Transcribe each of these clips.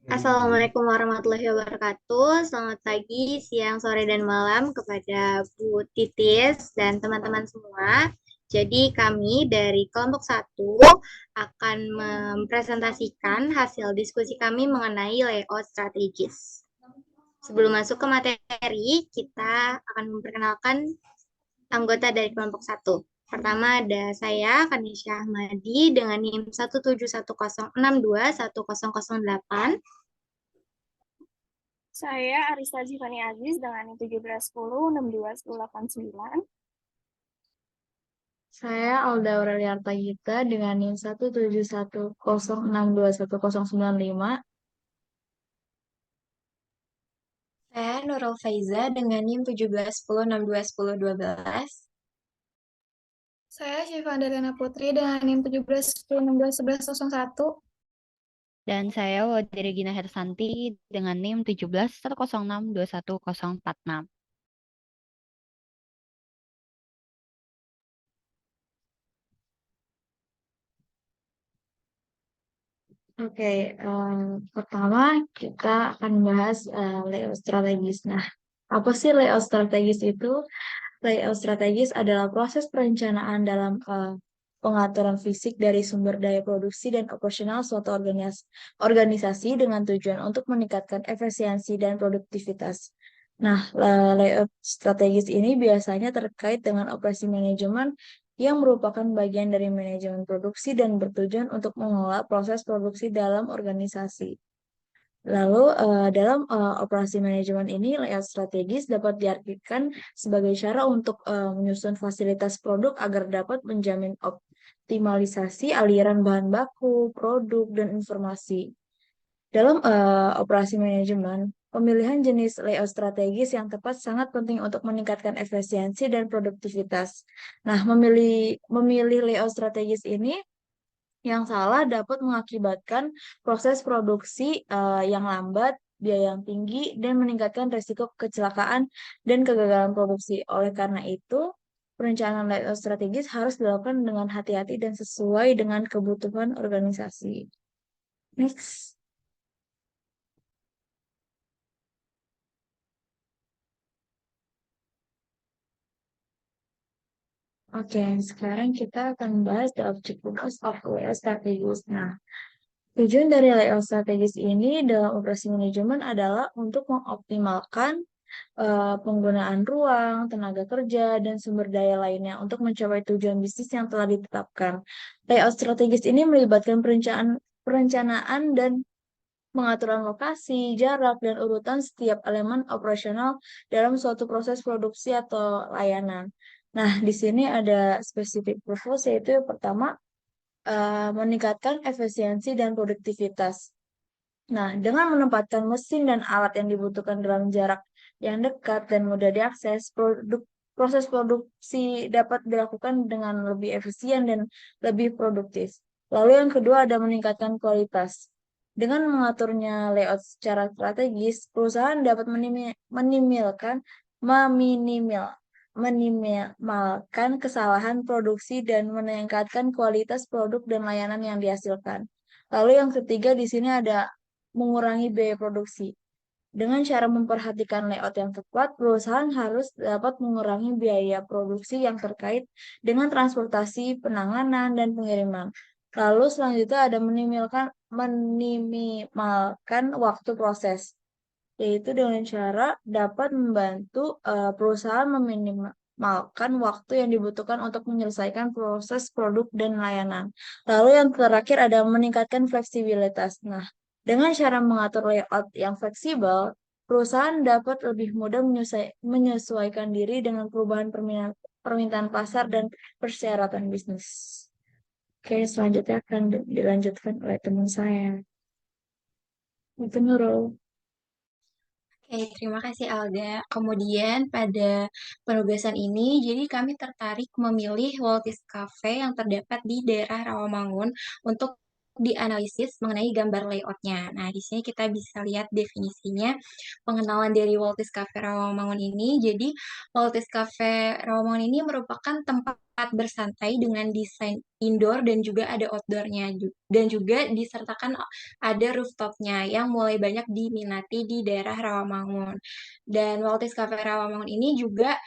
Assalamualaikum warahmatullahi wabarakatuh. Selamat pagi, siang, sore, dan malam kepada Bu Titis dan teman-teman semua. Jadi kami dari kelompok satu akan mempresentasikan hasil diskusi kami mengenai layout strategis. Sebelum masuk ke materi, kita akan memperkenalkan anggota dari kelompok satu. Pertama ada saya, Kanisha Ahmadi, dengan NIM 17106210008. Saya Arista Zivani Aziz dengan 1710 621089. Saya Alda Aurelia Gita dengan NIM 17106210095. Saya Nurul Faiza dengan NIM 1710621012. Saya Syifa Dariana Putri dengan NIM 1710621101. Dan saya Wadi Regina Hersanti dengan NIM 1710621046. Oke, pertama kita akan bahas layout strategis. Nah, apa sih layout strategis itu? Layout strategis adalah proses perencanaan dalam pengaturan fisik dari sumber daya produksi dan operasional suatu organisasi dengan tujuan untuk meningkatkan efisiensi dan produktivitas. Nah, layout strategis ini biasanya terkait dengan operasi manajemen yang merupakan bagian dari manajemen produksi dan bertujuan untuk mengelola proses produksi dalam organisasi. Lalu, dalam operasi manajemen ini, layout strategis dapat diartikan sebagai cara untuk menyusun fasilitas produk agar dapat menjamin optimalisasi aliran bahan baku, produk, dan informasi. Dalam operasi manajemen, pemilihan jenis layout strategis yang tepat sangat penting untuk meningkatkan efisiensi dan produktivitas. Nah, memilih layout strategis ini yang salah dapat mengakibatkan proses produksi yang lambat, biaya yang tinggi, dan meningkatkan risiko kecelakaan dan kegagalan produksi. Oleh karena itu, perencanaan layout strategis harus dilakukan dengan hati-hati dan sesuai dengan kebutuhan organisasi. Next. Oke, sekarang kita akan membahas the objectives of layout strategis. Nah, tujuan dari layout strategis ini dalam operasi manajemen adalah untuk mengoptimalkan penggunaan ruang, tenaga kerja, dan sumber daya lainnya untuk mencapai tujuan bisnis yang telah ditetapkan. Layout strategis ini melibatkan perencanaan dan pengaturan lokasi, jarak, dan urutan setiap elemen operasional dalam suatu proses produksi atau layanan. Nah, di sini ada specific purpose, yaitu yang pertama, meningkatkan efisiensi dan produktivitas. Nah, dengan menempatkan mesin dan alat yang dibutuhkan dalam jarak yang dekat dan mudah diakses, proses produksi dapat dilakukan dengan lebih efisien dan lebih produktif. Lalu yang kedua ada meningkatkan kualitas. Dengan mengaturnya layout secara strategis, perusahaan dapat meminimalkan kesalahan produksi dan meningkatkan kualitas produk dan layanan yang dihasilkan. Lalu yang ketiga di sini ada mengurangi biaya produksi. Dengan cara memperhatikan layout yang tepat, perusahaan harus dapat mengurangi biaya produksi yang terkait dengan transportasi, penanganan, dan pengiriman. Lalu selanjutnya ada menimimalkan waktu proses, yaitu dengan cara dapat membantu perusahaan meminimalkan waktu yang dibutuhkan untuk menyelesaikan proses produk dan layanan. Lalu yang terakhir ada meningkatkan fleksibilitas. Nah, dengan cara mengatur layout yang fleksibel, perusahaan dapat lebih mudah menyesuaikan diri dengan perubahan permintaan pasar dan persyaratan bisnis. Oke, selanjutnya akan dilanjutkan oleh teman saya. Itu Nurul. Oke, terima kasih Alda. Kemudian pada penugasan ini, jadi kami tertarik memilih Waltis Cafe yang terdapat di daerah Rawamangun untuk dianalisis mengenai gambar layoutnya. Nah, di sini kita bisa lihat definisinya, pengenalan dari Waltis Cafe Rawamangun ini. Jadi, Waltis Cafe Rawamangun ini merupakan tempat bersantai dengan desain indoor dan juga ada outdoornya. Dan juga disertakan ada rooftopnya yang mulai banyak diminati di daerah Rawamangun. Dan Waltis Cafe Rawamangun ini juga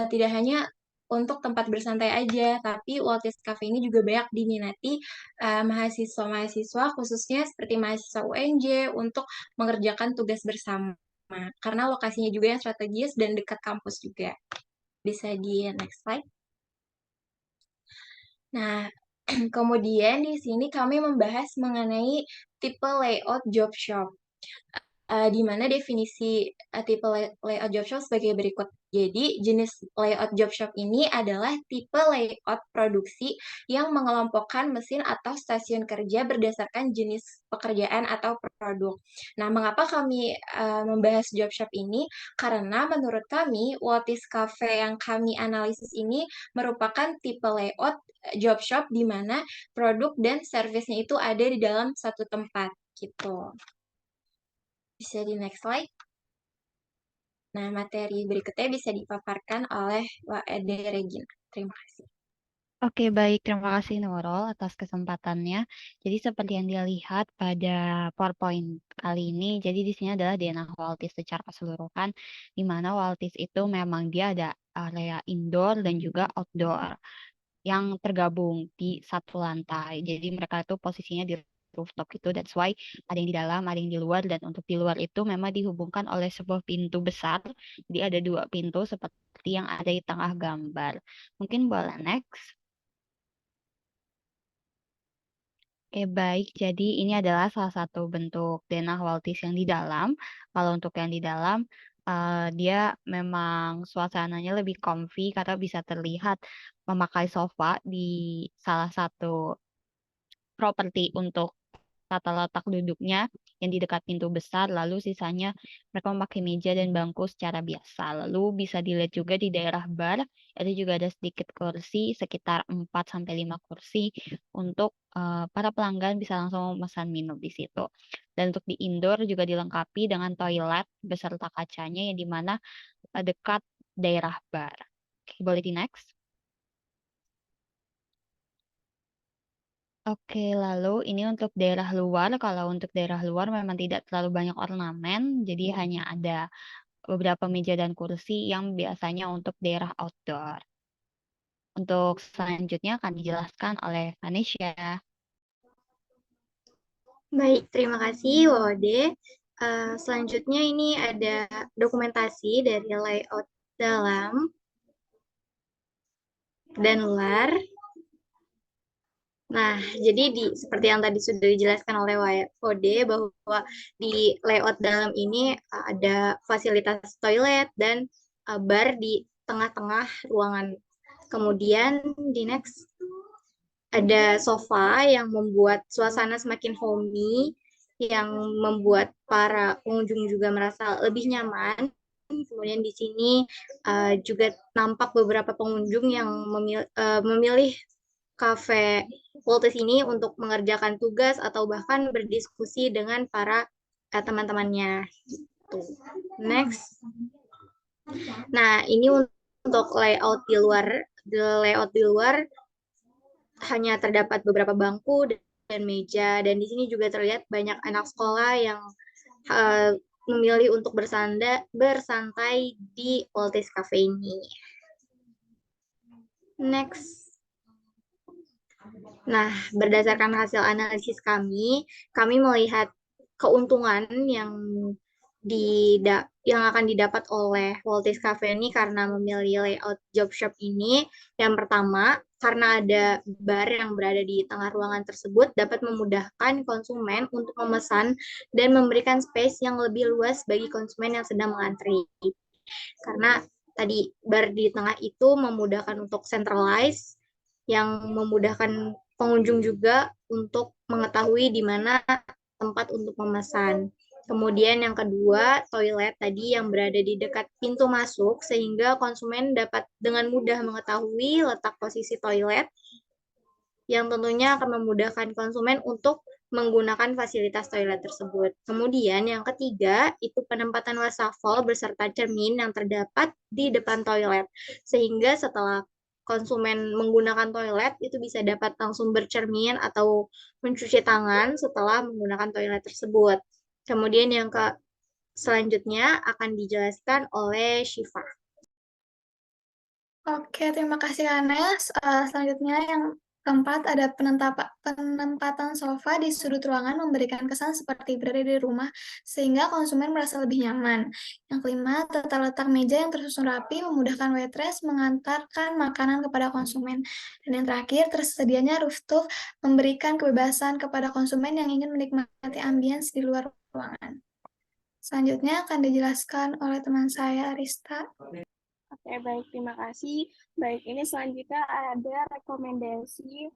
tidak hanya untuk tempat bersantai aja, tapi Waltis Cafe ini juga banyak diminati mahasiswa-mahasiswa khususnya seperti mahasiswa UNJ untuk mengerjakan tugas bersama karena lokasinya juga yang strategis dan dekat kampus juga. Bisa di next slide. Nah, kemudian di sini kami membahas mengenai tipe layout job shop. Di mana definisi tipe layout job shop sebagai berikut. Jadi, jenis layout job shop ini adalah tipe layout produksi yang mengelompokkan mesin atau stasiun kerja berdasarkan jenis pekerjaan atau produk. Nah, mengapa kami membahas job shop ini? Karena menurut kami, Waltis Cafe yang kami analisis ini merupakan tipe layout job shop di mana produk dan servisnya itu ada di dalam satu tempat, gitu. Bisa di next slide. Nah, materi berikutnya bisa dipaparkan oleh Wak Ede Regina. Terima kasih. Oke, baik. Terima kasih Nurul atas kesempatannya. Jadi seperti yang dilihat pada PowerPoint kali ini, jadi di sini adalah DNA Waltis secara keseluruhan, di mana Waltis itu memang dia ada area indoor dan juga outdoor yang tergabung di satu lantai. Jadi mereka itu posisinya di rooftop gitu, that's why ada yang di dalam, ada yang di luar, dan untuk di luar itu memang dihubungkan oleh sebuah pintu besar. Jadi ada dua pintu seperti yang ada di tengah gambar. Mungkin boleh next. Oke, baik. Jadi ini adalah salah satu bentuk denah Waltis yang di dalam. Kalau untuk yang di dalam, dia memang suasananya lebih comfy karena bisa terlihat memakai sofa di salah satu properti untuk tata letak duduknya yang di dekat pintu besar, lalu sisanya mereka memakai meja dan bangku secara biasa. Lalu bisa dilihat juga di daerah bar, itu juga ada sedikit kursi, sekitar 4-5 kursi untuk para pelanggan bisa langsung memesan minum di situ. Dan untuk di indoor juga dilengkapi dengan toilet beserta kacanya yang dimana dekat daerah bar. Oke, boleh di next. Oke, lalu ini untuk daerah luar. Kalau untuk daerah luar memang tidak terlalu banyak ornamen, jadi hanya ada beberapa meja dan kursi yang biasanya untuk daerah outdoor. Untuk selanjutnya akan dijelaskan oleh Vanesha. Baik, terima kasih Wode. Selanjutnya ini ada dokumentasi dari layout dalam dan luar. Nah, jadi seperti yang tadi sudah dijelaskan oleh Wode bahwa di layout dalam ini ada fasilitas toilet dan bar di tengah-tengah ruangan. Kemudian di next ada sofa yang membuat suasana semakin homey, yang membuat para pengunjung juga merasa lebih nyaman. Kemudian di sini juga nampak beberapa pengunjung yang memilih kafe Waltis ini untuk mengerjakan tugas atau bahkan berdiskusi dengan para teman-temannya. Gitu. Next. Nah, ini untuk layout di luar hanya terdapat beberapa bangku dan meja, dan di sini juga terlihat banyak anak sekolah yang memilih untuk bersantai di Waltis Cafe ini. Next. Nah, berdasarkan hasil analisis kami melihat keuntungan yang akan didapat oleh Waltis Cafe ini karena memilih layout job shop ini. Yang pertama, karena ada bar yang berada di tengah ruangan tersebut dapat memudahkan konsumen untuk memesan dan memberikan space yang lebih luas bagi konsumen yang sedang mengantri. Karena tadi bar di tengah itu memudahkan untuk centralize, yang memudahkan pengunjung juga untuk mengetahui di mana tempat untuk memesan. Kemudian yang kedua, toilet tadi yang berada di dekat pintu masuk sehingga konsumen dapat dengan mudah mengetahui letak posisi toilet yang tentunya akan memudahkan konsumen untuk menggunakan fasilitas toilet tersebut. Kemudian yang ketiga itu penempatan wastafel beserta cermin yang terdapat di depan toilet. Sehingga setelah konsumen menggunakan toilet itu bisa dapat langsung bercermin atau mencuci tangan setelah menggunakan toilet tersebut. Kemudian yang selanjutnya akan dijelaskan oleh Syifa. Oke, terima kasih Anes. Selanjutnya yang keempat ada penempatan sofa di sudut ruangan memberikan kesan seperti berada di rumah sehingga konsumen merasa lebih nyaman. Yang kelima, tata letak meja yang tersusun rapi memudahkan waitress mengantarkan makanan kepada konsumen. Dan yang terakhir, tersedianya rooftop memberikan kebebasan kepada konsumen yang ingin menikmati ambience di luar ruangan. Selanjutnya akan dijelaskan oleh teman saya, Arista. Oke, baik, terima kasih. Baik, ini selanjutnya ada rekomendasi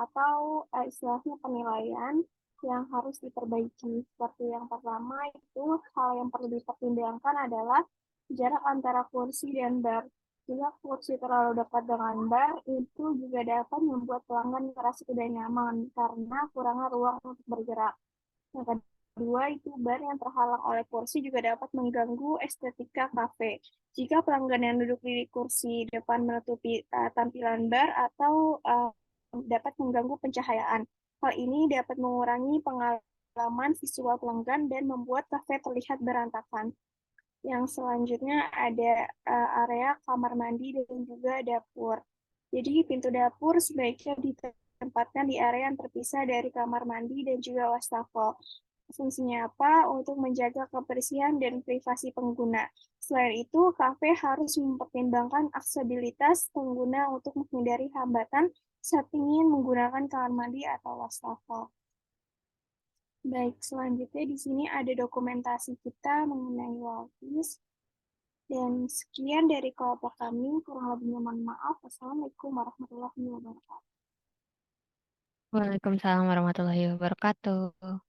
atau istilahnya penilaian yang harus diperbaiki. Seperti yang pertama itu, hal yang perlu dipertimbangkan adalah jarak antara kursi dan bar. Jika kursi terlalu dekat dengan bar, itu juga dapat membuat pelanggan merasa tidak nyaman karena kurangnya ruang untuk bergerak. Yang kedua, itu bar yang terhalang oleh kursi juga dapat mengganggu estetika kafe. Jika pelanggan yang duduk di kursi depan menutupi tampilan bar atau dapat mengganggu pencahayaan. Hal ini dapat mengurangi pengalaman visual pelanggan dan membuat kafe terlihat berantakan. Yang selanjutnya ada area kamar mandi dan juga dapur. Jadi pintu dapur sebaiknya ditempatkan di area yang terpisah dari kamar mandi dan juga wastafel. Fungsinya apa? Untuk menjaga kebersihan dan privasi pengguna. Selain itu, kafe harus mempertimbangkan aksesibilitas pengguna untuk menghindari hambatan saat ingin menggunakan kamar mandi atau wastafel. Baik, selanjutnya di sini ada dokumentasi kita mengenai Waltis. Dan sekian dari kelompok kami, kurang lebihnya mohon maaf. Wassalamualaikum warahmatullahi wabarakatuh. Waalaikumsalam warahmatullahi wabarakatuh.